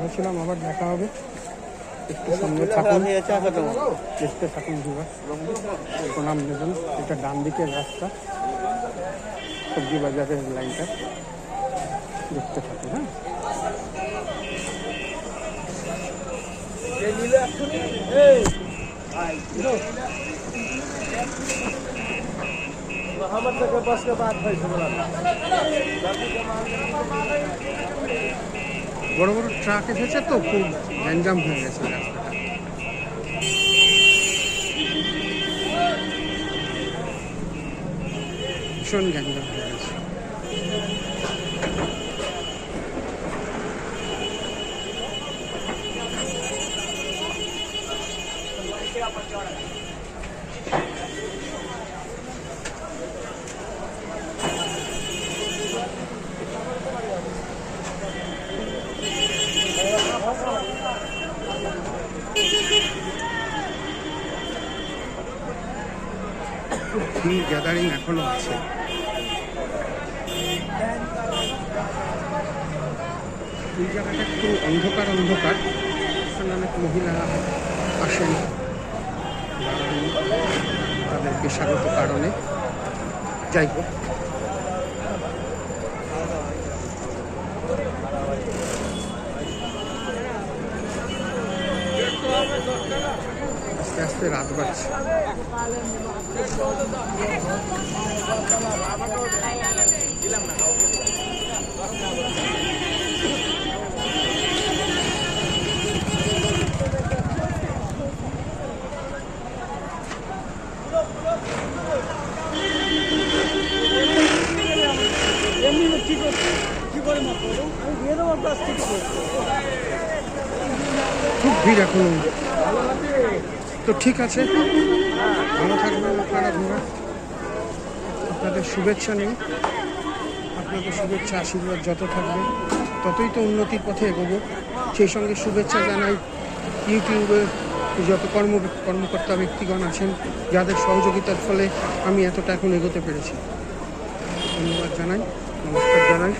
ভেবেছিলাম আবার দেখা হবে। একটু সঙ্গে থাকুন, দেখতে থাকুন ভিউয়ার্স, প্রণাম নেবেন। এটা ডান দিকের রাস্তা, সবজি বাজারের লাইনটা, দেখতে থাকুন। হ্যাঁ, বড় বড় ট্রাক এসেছে তো খুব গ্যাঞ্জাম হয়ে গেছে রাস্তাটা। ভীষণ গ্যাঞ্জাম হয়ে গেছে। ভিড় গ্যাদারিং এখনো আছে। এই জায়গাটা একটু অন্ধকার অন্ধকার, এখানে অনেক মহিলারা আসেন তাদের পেশাগত কারণে। যাই হোক, আস্তে আস্তে রাত বাড়ছে। খুব ভিড় এখনো। তো ঠিক আছে, ভালো থাকবেন আপনারা ভিউয়ার্স। আপনাদের শুভেচ্ছা নেই, আপনাদের শুভেচ্ছা আশীর্বাদ যত থাকবে ততই তো উন্নতির পথে এগোবো। সেই সঙ্গে শুভেচ্ছা জানাই ইউটিউবে যত কর্মকর্তা ব্যক্তিগণ আছেন, যাদের সহযোগিতার ফলে আমি এতটা এখন এগোতে পেরেছি। ধন্যবাদ জানাই, নমস্কার জানাই।